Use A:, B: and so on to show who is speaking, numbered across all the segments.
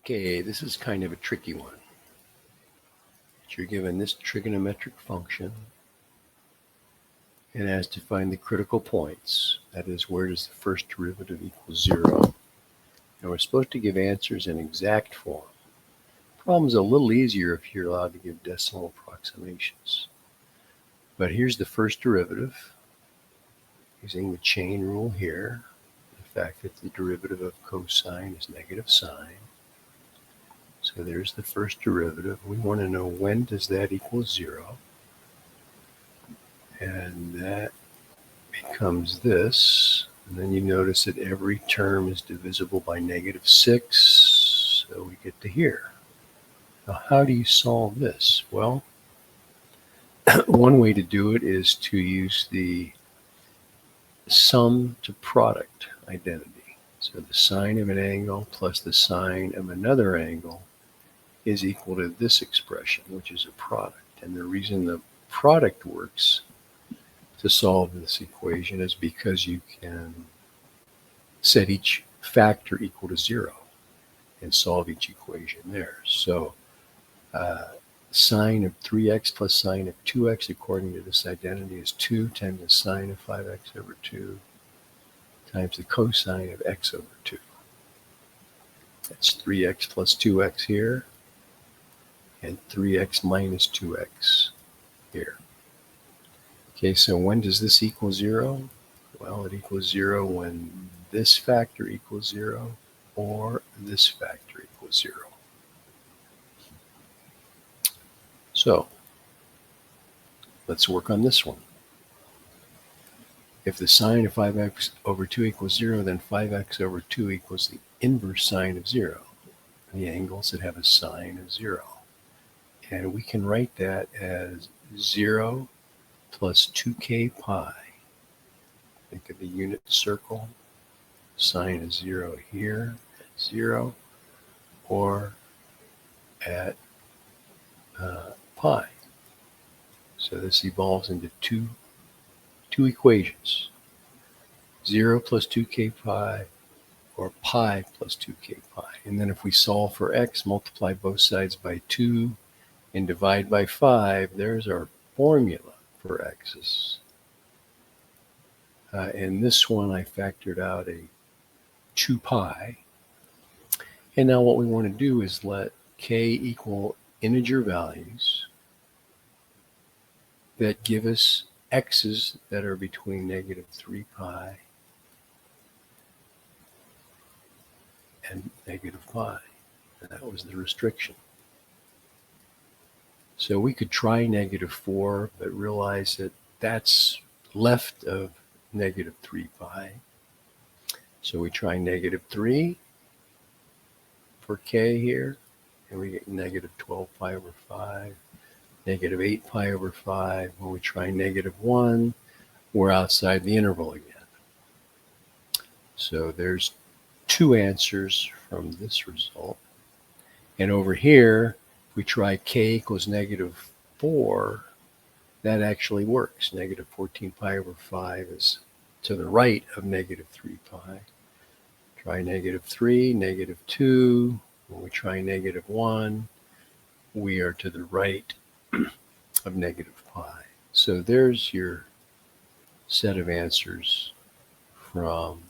A: Okay, this is kind of a tricky one. You're given this trigonometric function and has to find the critical points. That is, where does the first derivative equal 0? And we're supposed to give answers in exact form. The problem's a little easier if you're allowed to give decimal approximations. But here's the first derivative using the chain rule here. The fact that the derivative of cosine is negative sine. So there's the first derivative. We want to know when does that equal 0. And that becomes this. And then you notice that every term is divisible by -6. So we get to here. Now, how do you solve this? Well, one way to do it is to use the sum to product identity. So the sine of an angle plus the sine of another angle is equal to this expression, which is a product. And the reason the product works to solve this equation is because you can set each factor equal to 0 and solve each equation there. So sine of 3x plus sine of 2x, according to this identity, is 2 times the sine of 5x over 2 times the cosine of x over 2. That's 3x plus 2x here, and 3x minus 2x here. Okay, so when does this equal 0? Well, it equals 0 when this factor equals 0 or this factor equals 0. So let's work on this one. If the sine of 5x over 2 equals 0, then 5x over 2 equals the inverse sine of 0, the angles that have a sine of 0. And we can write that as 0 plus 2k pi. Think of the unit circle. Sine of 0 here at 0 or at pi. So this evolves into two equations. 0 plus 2k pi or pi plus 2k pi. And then if we solve for x, multiply both sides by 2 and divide by 5, there's our formula for x's. In this one, I factored out a 2 pi. And now what we want to do is let k equal integer values that give us x's that are between -3 pi and -pi. And that was the restriction. So we could try -4, but realize that that's left of -3 pi. So we try -3 for k here, and we get -12 pi over 5, -8 pi over 5. When we try -1, we're outside the interval again. So there's two answers from this result. And over here, if we try k equals -4, that actually works. -14 pi over 5 is to the right of -3 pi. Try -3, -2. When we try -1, we are to the right of -pi. So there's your set of answers from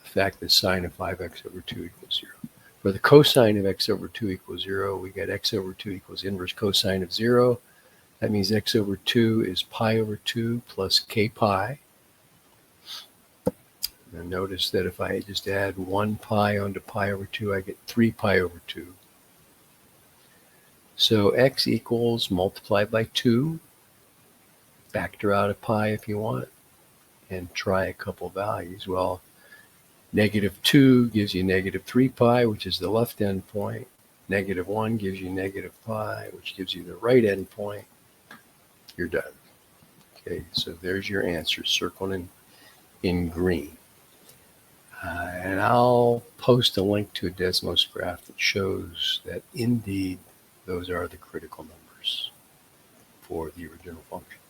A: the fact that sine of 5x over 2 equals 0. For the cosine of x over 2 equals 0, we get x over 2 equals inverse cosine of 0. That means x over 2 is pi over 2 plus k pi. And notice that if I just add 1 pi onto pi over 2, I get 3 pi over 2. So x equals, multiply by 2, factor out a pi if you want, and try a couple values. Well, -2 gives you -3 pi, which is the left end point. -1 gives you -pi, which gives you the right end point. You're done. Okay, so there's your answer circled in green. And I'll post a link to a Desmos graph that shows that indeed those are the critical numbers for the original function.